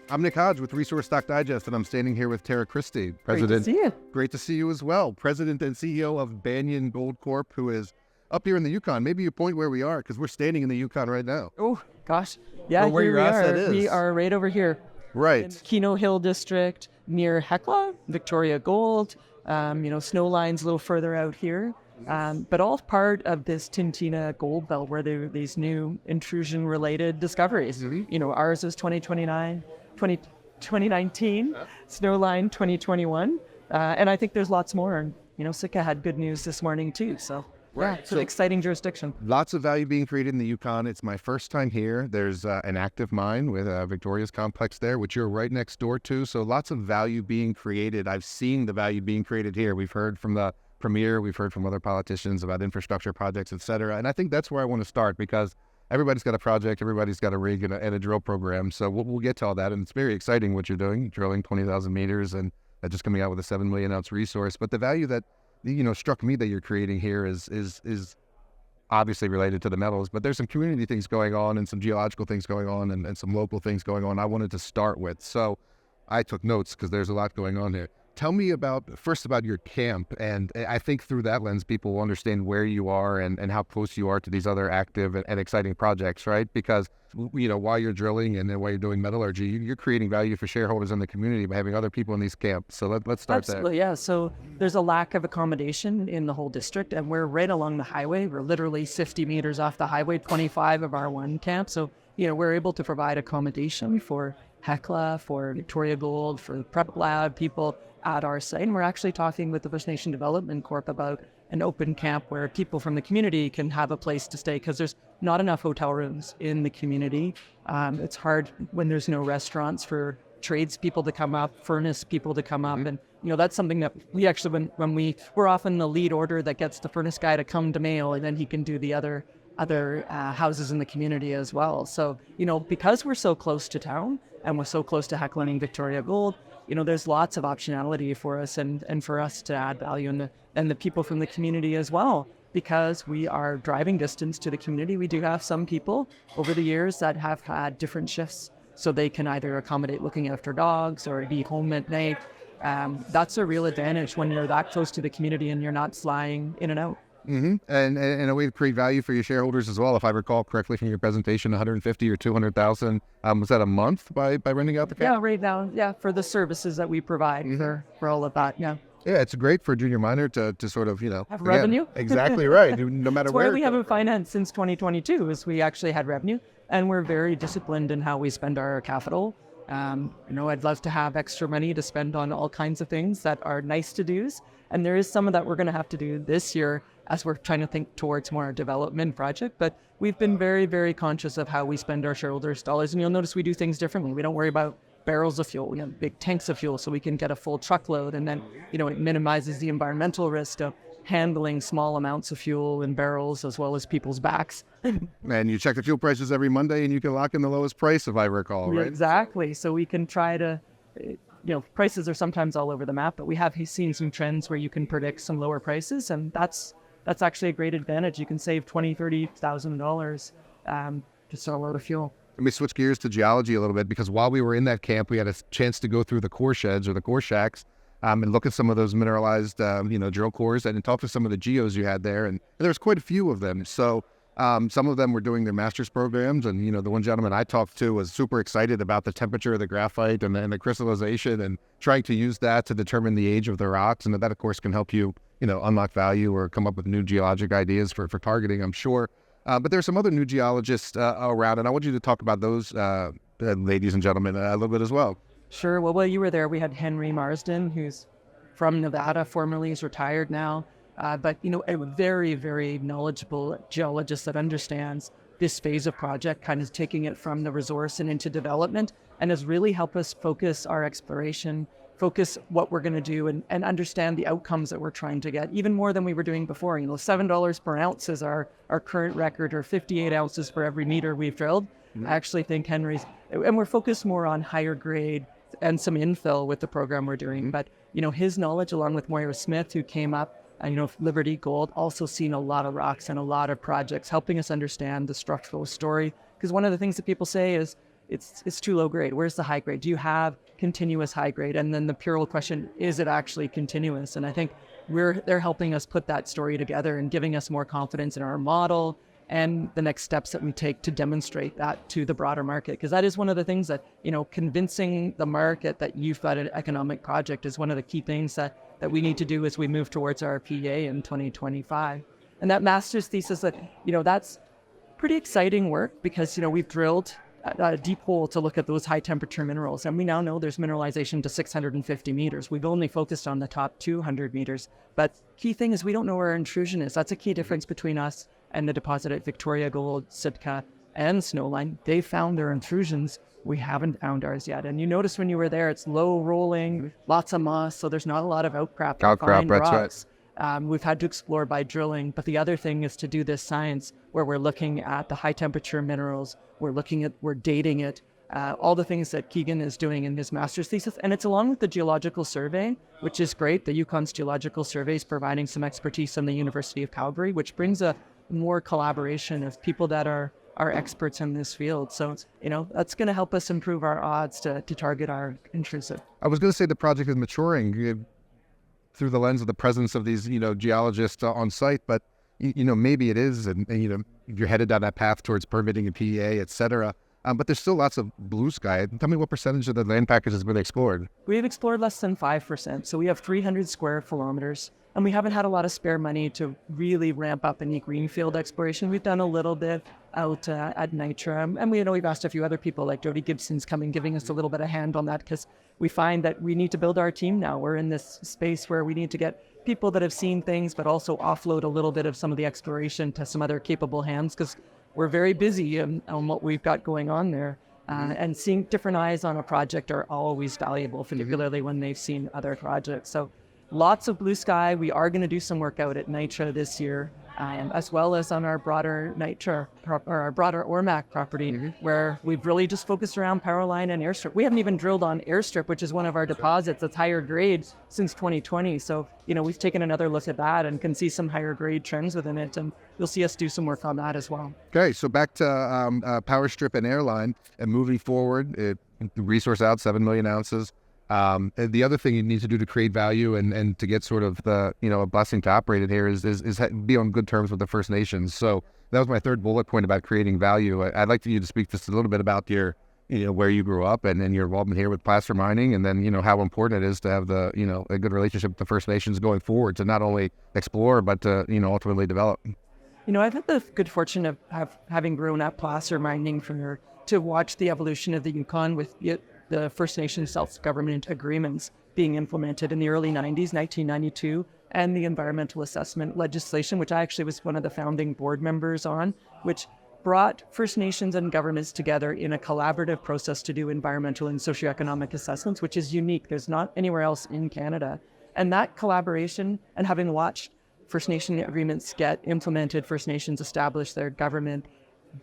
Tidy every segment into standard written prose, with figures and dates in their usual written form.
I'm Nick Hodge with Resource Stock Digest, and I'm standing here with Tara Christie, President. Great to see you. Great to see you as well. President and CEO of Banyan Gold Corp, who is up here in the Yukon. Maybe you point where we are, because we're standing in the Yukon right now. Oh, gosh. Yeah, or where here your we asset are. is. We are right over here. Right. In Keno Hill District, near Hecla, Victoria Gold. Snow lines a little further out here. But all part of this Tintina gold belt where there are these new intrusion-related discoveries. Ours is 2019, Snowline 2021. And I think there's lots more. And, Sika had good news this morning too. So, yeah, it's an exciting jurisdiction. Lots of value being created in the Yukon. It's my first time here. There's an active mine with Victoria's complex there, which you're right next door to. So lots of value being created. I've seen the value being created here. We've heard from the Premier, we've heard from other politicians about infrastructure projects, et cetera. And I think that's where I want to start, because everybody's got a project, everybody's got a rig and a drill program. So we'll get to all that. And it's very exciting what you're doing, drilling 20,000 meters and just coming out with a 7 million ounce resource. But the value that struck me that you're creating here is obviously related to the metals, but there's some community things going on and some geological things going on and some local things going on I wanted to start with. So I took notes because there's a lot going on here. Tell me about your camp, and I think through that lens, people will understand where you are and how close you are to these other active and exciting projects, right? Because, while you're drilling and then while you're doing metallurgy, you're creating value for shareholders in the community by having other people in these camps. So let's start Absolutely, there. yeah. So there's a lack of accommodation in the whole district, and we're right along the highway. We're literally 50 meters off the highway, 25 of our one camp. So, we're able to provide accommodation for Hecla, for Victoria Gold, for the prep lab people at our site. And we're actually talking with the Bush Nation Development Corp about an open camp where people from the community can have a place to stay, because there's not enough hotel rooms in the community. It's hard when there's no restaurants for tradespeople to come up, furnace people to come up. And, that's something that we actually, when we're often the lead order that gets the furnace guy to come to Mayo, and then he can do the other houses in the community as well. So, because we're so close to town and we're so close to Hecla and Victoria Gold, there's lots of optionality for us and for us to add value, and the people from the community as well, because we are driving distance to the community. We do have some people over the years that have had different shifts, so they can either accommodate looking after dogs or be home at night. That's a real advantage when you're that close to the community and you're not flying in and out. Mm-hmm. And a way to create value for your shareholders as well. If I recall correctly from your presentation, 150 or 200,000. Was that a month by renting out the camp? Yeah, right now. Yeah, for the services that we provide for all of that. Yeah. Yeah, it's great for a junior miner to sort of, have revenue. Exactly right. No matter That's where. why we haven't financed since 2022 is we actually had revenue, and we're very disciplined in how we spend our capital. I'd love to have extra money to spend on all kinds of things that are nice to do's. And there is some of that we're going to have to do this year as we're trying to think towards more development project. But we've been very, very conscious of how we spend our shareholders' dollars. And you'll notice we do things differently. We don't worry about barrels of fuel. We have big tanks of fuel so we can get a full truckload. And then, it minimizes the environmental risk of handling small amounts of fuel in barrels as well as people's backs. And you check the fuel prices every Monday and you can lock in the lowest price, if I recall, right? Exactly. So we can try to, prices are sometimes all over the map, but we have seen some trends where you can predict some lower prices, and that's actually a great advantage. You can save $20,000, $30,000 to sell a load of fuel. Let me switch gears to geology a little bit, because while we were in that camp, we had a chance to go through the core sheds or the core shacks and look at some of those mineralized, drill cores and talk to some of the geos you had there. And there was quite a few of them. So some of them were doing their master's programs. And, the one gentleman I talked to was super excited about the temperature of the graphite and the crystallization and trying to use that to determine the age of the rocks. And that, of course, can help you, unlock value or come up with new geologic ideas for targeting, I'm sure. But there's some other new geologists around, and I want you to talk about those, ladies and gentlemen, a little bit as well. Sure. Well, while you were there, we had Henry Marsden, who's from Nevada, formerly is retired now, but a very, very knowledgeable geologist that understands this phase of project, kind of taking it from the resource and into development, and has really helped us focus our exploration, focus what we're going to do, and understand the outcomes that we're trying to get, even more than we were doing before. $7 per ounce is our current record, or 58 ounces for every meter we've drilled. I actually think Henry's, and we're focused more on higher grade and some infill with the program we're doing. But, his knowledge, along with Moira Smith, who came up, Liberty Gold, also seen a lot of rocks and a lot of projects, helping us understand the structural story. Because one of the things that people say is, it's too low grade. Where's the high grade? Do you have continuous high grade? And then the pure question, is it actually continuous? And I think they're helping us put that story together and giving us more confidence in our model and the next steps that we take to demonstrate that to the broader market. Because that is one of the things that, convincing the market that you've got an economic project is one of the key things that we need to do as we move towards our PEA in 2025. And that master's thesis, that's pretty exciting work because, we've drilled a deep hole to look at those high temperature minerals. And we now know there's mineralization to 650 meters. We've only focused on the top 200 meters. But key thing is we don't know where our intrusion is. That's a key difference between us and the deposit at Victoria Gold, Sitka, and Snowline. They found their intrusions. We haven't found ours yet. And you notice when you were there, it's low rolling, lots of moss, so there's not a lot of outcrop. Outcrop, that's rocks. We've had to explore by drilling, but the other thing is to do this science where we're looking at the high temperature minerals, we're dating it, all the things that Keegan is doing in his master's thesis. And it's along with the geological survey, which is great. The Yukon's geological survey is providing some expertise from the University of Calgary, which brings a more collaboration of people that are experts in this field. So, that's going to help us improve our odds to target our intrusive. I was going to say the project is maturing through the lens of the presence of these, geologists on site, but, maybe it is, and you're headed down that path towards permitting a PEA, et cetera. But there's still lots of blue sky. Tell me what percentage of the land package has been explored? We've explored less than 5%. So we have 300 square kilometers, and we haven't had a lot of spare money to really ramp up any greenfield exploration. We've done a little bit out at Nitra, and we've asked a few other people, like Jody Gibson's coming, giving us a little bit of hand on that, because we find that we need to build our team now. We're in this space where we need to get people that have seen things, but also offload a little bit of some of the exploration to some other capable hands, because we're very busy on what we've got going on there. And seeing different eyes on a project are always valuable, particularly when they've seen other projects. So lots of blue sky. We are going to do some work out at Nitra this year, as well as on our broader Nitra, or our broader Ormac property, where we've really just focused around power line and airstrip. We haven't even drilled on airstrip, which is one of our deposits that's higher grade since 2020. So, we've taken another look at that and can see some higher grade trends within it. And you'll see us do some work on that as well. Okay, so back to power strip and airline, and moving forward, the resource out 7 million ounces. And the other thing you need to do to create value and to get sort of the, a blessing to operate it here is be on good terms with the First Nations. So that was my third bullet point about creating value. I'd like you to speak just a little bit about your, where you grew up and your involvement here with placer mining, and then, how important it is to have the, a good relationship with the First Nations going forward to not only explore, but to, ultimately develop. I've had the good fortune of having grown up placer mining to watch the evolution of the Yukon with the First Nations self-government agreements being implemented in the early 90s, 1992, and the environmental assessment legislation, which I actually was one of the founding board members on, which brought First Nations and governments together in a collaborative process to do environmental and socioeconomic assessments, which is unique. There's not anywhere else in Canada. And that collaboration, and having watched First Nation agreements get implemented, First Nations establish their government,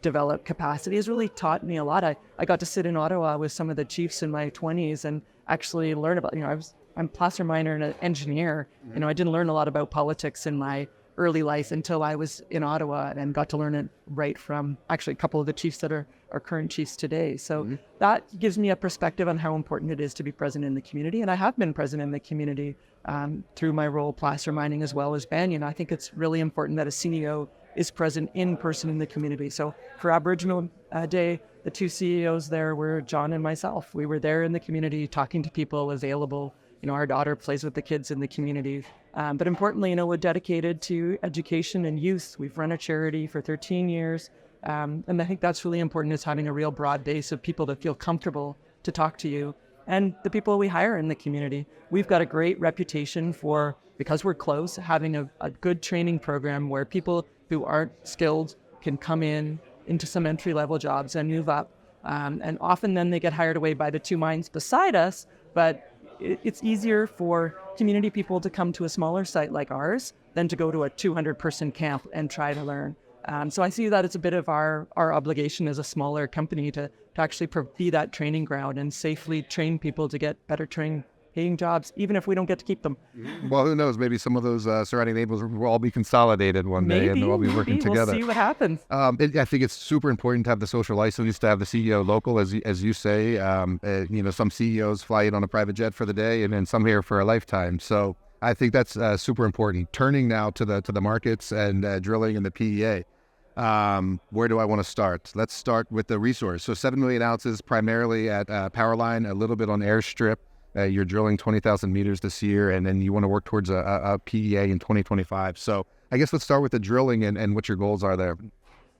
develop capacity, has really taught me a lot. I got to sit in Ottawa with some of the chiefs in my 20s and actually learn about, I'm a placer miner and an engineer. I didn't learn a lot about politics in my early life until I was in Ottawa and got to learn it right from actually a couple of the chiefs that are current chiefs today. So that gives me a perspective on how important it is to be present in the community. And I have been present in the community through my role placer mining as well as Banyan. I think it's really important that a CEO is present in person in the community. So for Aboriginal Day, the two CEOs there were John and myself. We were there in the community talking to people, available. Our daughter plays with the kids in the community. But importantly, we're dedicated to education and youth. We've run a charity for 13 years. And I think that's really important, is having a real broad base of people that feel comfortable to talk to you. And the people we hire in the community. We've got a great reputation for, because we're close, having a good training program where people who aren't skilled can come into some entry-level jobs and move up. And often then they get hired away by the two mines beside us, but it's easier for community people to come to a smaller site like ours than to go to a 200-person camp and try to learn. So I see that it's a bit of our obligation as a smaller company to actually be that training ground and safely train people to get better trained paying jobs, even if we don't get to keep them. Well, who knows? Maybe some of those surrounding neighborhoods will all be consolidated one day, and they'll all be working together. We'll see what happens. I think it's super important to have the social license, to have the CEO local, as you say. Some CEOs fly in on a private jet for the day, and then some here for a lifetime. So I think that's super important. Turning now to the markets and drilling in the PEA. Where do I want to start? Let's start with the resource. So 7 million ounces primarily at Powerline, a little bit on airstrip. You're drilling 20,000 meters this year, and then you want to work towards a PEA in 2025. So I guess let's start with the drilling and what your goals are there.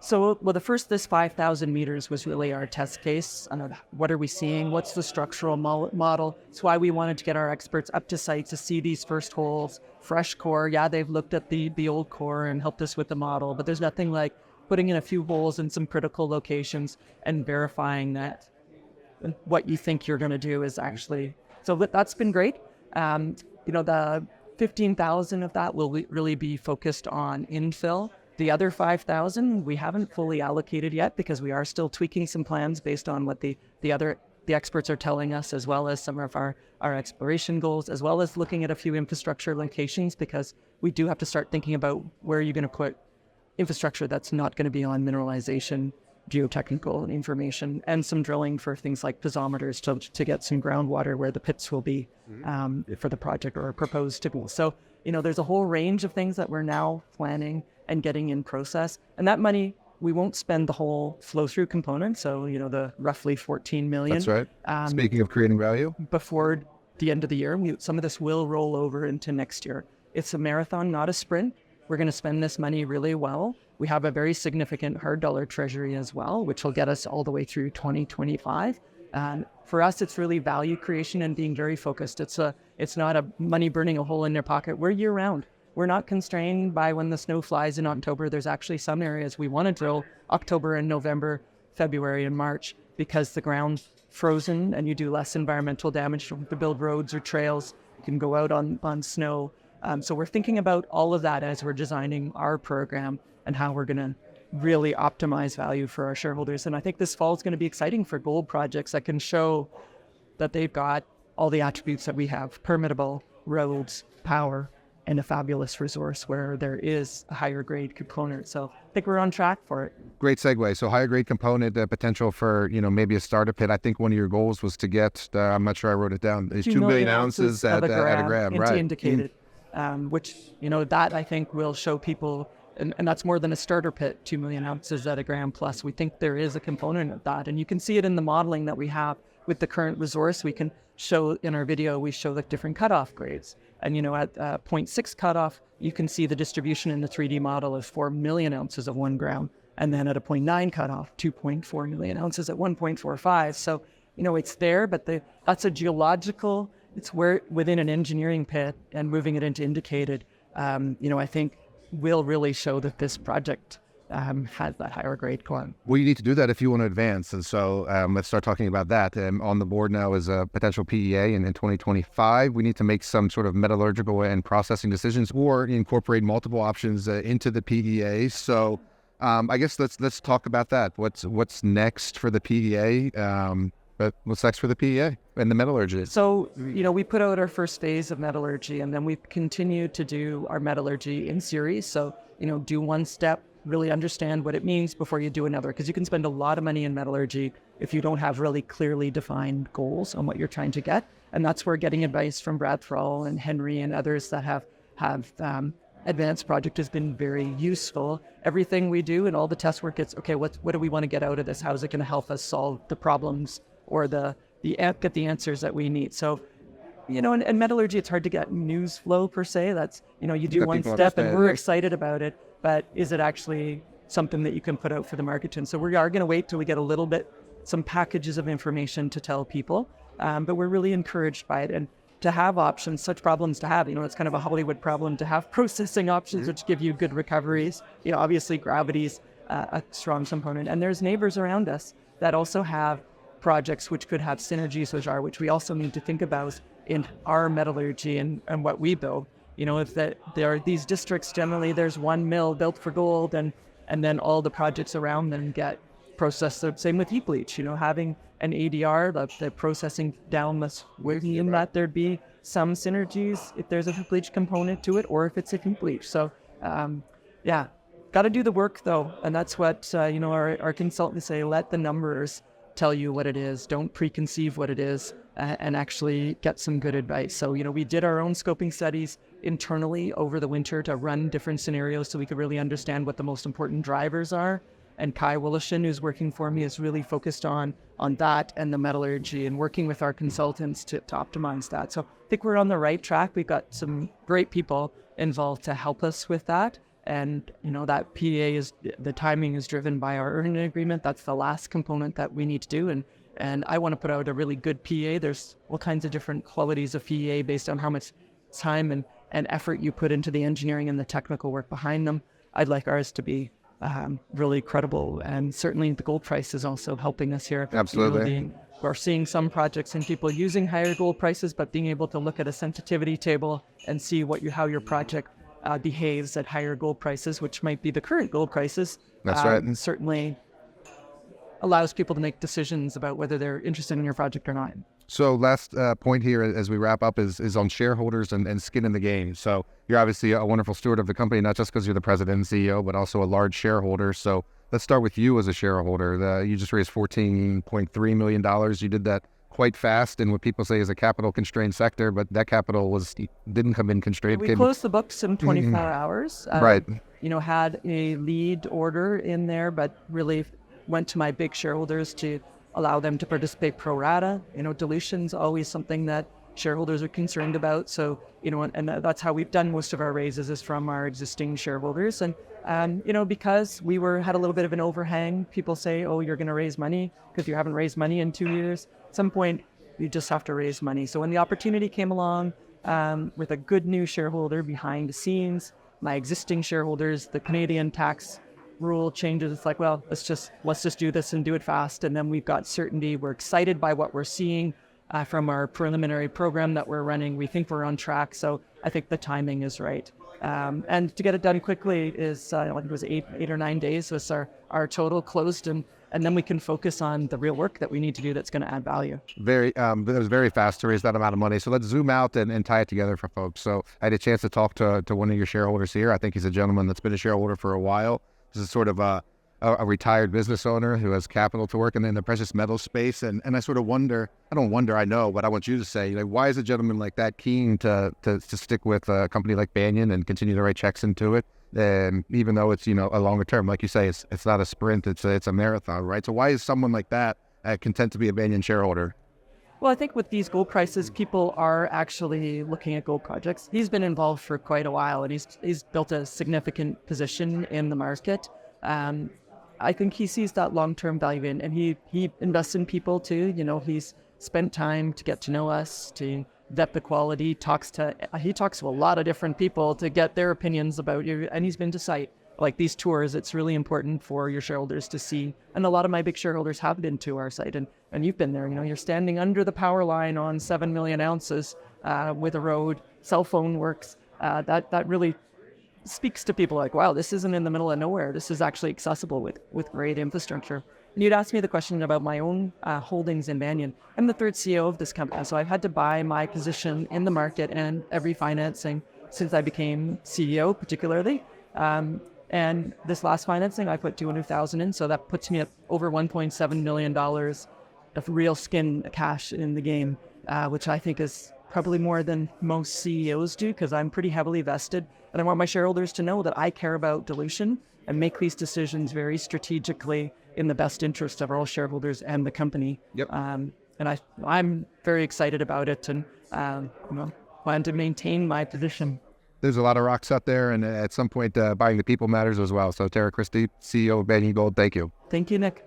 So, this 5,000 meters was really our test case. What are we seeing? What's the structural model? It's why we wanted to get our experts up to site to see these first holes, fresh core. Yeah, they've looked at the old core and helped us with the model, but there's nothing like putting in a few holes in some critical locations and verifying that what you think you're going to do is actually. So that's been great. The 15,000 of that will really be focused on infill. The other 5,000 we haven't fully allocated yet because we are still tweaking some plans based on what the experts are telling us, as well as some of our exploration goals, as well as looking at a few infrastructure locations, because we do have to start thinking about where you're going to put infrastructure that's not going to be on mineralization, geotechnical information, and some drilling for things like piezometers to get some groundwater where the pits will be for the project or proposed to be. So, there's a whole range of things that we're now planning and getting in process. And that money, we won't spend the whole flow-through component. So, the roughly 14 million. That's right. Speaking of creating value. Before the end of the year, some of this will roll over into next year. It's a marathon, not a sprint. We're going to spend this money really well. We have a very significant hard dollar treasury as well, which will get us all the way through 2025. For us, it's really value creation and being very focused. It's not a money burning a hole in their pocket. We're year round. We're not constrained by when the snow flies in October. There's actually some areas we want to drill October and November, February and March, because the ground's frozen and you do less environmental damage to build roads or trails. You can go out on snow. So we're thinking about all of that as we're designing our program and how we're going to really optimize value for our shareholders. And I think this fall is going to be exciting for gold projects that can show that they've got all the attributes that we have: permittable, roads, power, and a fabulous resource where there is a higher grade component. So I think we're on track for it. Great segue. So higher grade component, potential for, maybe a starter pit. I think one of your goals was to get, I'm not sure I wrote it down, is 2 million ounces at a gram, right? Indicated, which, that I think will show people, and that's more than a starter pit, 2 million ounces at a gram plus. We think there is a component of that. And you can see it in the modeling that we have with the current resource. We can show in our video, we show the different cutoff grades. And, at 0.6 cutoff, you can see the distribution in the 3D model of 4 million ounces of 1 gram. And then at a 0.9 cutoff, 2.4 million ounces at 1.45. So, it's there, but that's a geological, it's where within an engineering pit, and moving it into indicated, I think will really show that this project has that higher grade core. Well, you need to do that if you want to advance. And so let's start talking about that. On the board now is a potential PEA in 2025. We need to make some sort of metallurgical and processing decisions or incorporate multiple options into the PEA. So I guess let's talk about that. What's next for the PEA? But what's next for the PEA and the metallurgy? So, we put out our first phase of metallurgy, and then we've continued to do our metallurgy in series. So, do one step, really understand what it means before you do another, because you can spend a lot of money in metallurgy if you don't have really clearly defined goals on what you're trying to get. And that's where getting advice from Brad Thrall and Henry and others that have advanced project has been very useful. Everything we do and all the test work, it's okay, what do we want to get out of this? How is it going to help us solve the problems or get the answers that we need? So, in metallurgy, it's hard to get news flow per se. That's, you do one step and we're excited about it, but is it actually something that you can put out for the market? And so we are going to wait till we get a little bit, some packages of information to tell people. But we're really encouraged by it. And to have options, such problems to have, it's kind of a Hollywood problem to have processing options, which give you good recoveries. Obviously gravity's a strong component. And there's neighbors around us that also have projects which could have synergies which we also need to think about in our metallurgy and what we build. If that there are these districts, generally there's one mill built for gold, and then all the projects around them get process. The same with heap leach, having an ADR, the processing down this in that there'd be some synergies if there's a heap leach component to it or if it's a heap leach. So, yeah, got to do the work though. And that's what, our consultants say, let the numbers tell you what it is. Don't preconceive what it is and actually get some good advice. So, we did our own scoping studies internally over the winter to run different scenarios so we could really understand what the most important drivers are. And Kai Willishin, who's working for me, is really focused on that and the metallurgy and working with our consultants to optimize that. So I think we're on the right track. We've got some great people involved to help us with that. And, that PEA the timing is driven by our earning agreement. That's the last component that we need to do. And I want to put out a really good PEA. There's all kinds of different qualities of PEA based on how much time and effort you put into the engineering and the technical work behind them. I'd like ours to be really credible, and certainly the gold price is also helping us here. Absolutely. We're seeing some projects and people using higher gold prices, but being able to look at a sensitivity table and see how your project behaves at higher gold prices, which might be the current gold prices. That's right. Certainly allows people to make decisions about whether they're interested in your project or not. So last point here as we wrap up is on shareholders and skin in the game. So you're obviously a wonderful steward of the company, not just because you're the president and CEO, but also a large shareholder. So let's start with you as a shareholder. You just raised $14.3 million. You did that quite fast in what people say is a capital constrained sector, but that capital didn't come in constrained. We closed the books in 24 hours. Right. Had a lead order in there, but really went to my big shareholders to allow them to participate pro rata. Dilution's always something that shareholders are concerned about. So, and that's how we've done most of our raises is from our existing shareholders. And, because we had a little bit of an overhang, people say, oh, you're going to raise money because you haven't raised money in 2 years. At some point, you just have to raise money. So when the opportunity came along with a good new shareholder behind the scenes, my existing shareholders, the Canadian tax rule changes. It's like, well, let's just do this and do it fast. And then we've got certainty. We're excited by what we're seeing from our preliminary program that we're running. We think we're on track. So I think the timing is right. And to get it done quickly is, I think it was 8 or 9 days was our total closed. And then we can focus on the real work that we need to do that's going to add value. It was very fast to raise that amount of money. So let's zoom out and tie it together for folks. So I had a chance to talk to one of your shareholders here. I think he's a gentleman that's been a shareholder for a while. This is sort of a retired business owner who has capital to work in the precious metal space. And I sort of wonder, I know, but I want you to say, why is a gentleman like that keen to stick with a company like Banyan and continue to write checks into it? And even though it's, a longer term, like you say, it's not a sprint, it's a marathon, right? So why is someone like that content to be a Banyan shareholder? Well, I think with these gold prices, people are actually looking at gold projects. He's been involved for quite a while, and he's built a significant position in the market. I think he sees that long-term value in, and he invests in people too. He's spent time to get to know us, to vet the quality. He talks to a lot of different people to get their opinions about you, and he's been to site. Like these tours, it's really important for your shareholders to see. And a lot of my big shareholders have been to our site, and you've been there. You're standing under the power line on 7 million ounces with a road, cell phone works. That really speaks to people like, wow, this isn't in the middle of nowhere. This is actually accessible with great infrastructure. And you'd asked me the question about my own holdings in Banyan. I'm the third CEO of this company, so I've had to buy my position in the market and every financing since I became CEO, particularly. And this last financing, I put $200,000 in, so that puts me at over $1.7 million of real skin cash in the game, which I think is probably more than most CEOs do, because I'm pretty heavily vested. And I want my shareholders to know that I care about dilution and make these decisions very strategically in the best interest of all shareholders and the company. Yep. And I'm very excited about it and plan to maintain my position. There's a lot of rocks out there, and at some point, buying the people matters as well. So Tara Christie, CEO of Banyan Gold, thank you. Thank you, Nick.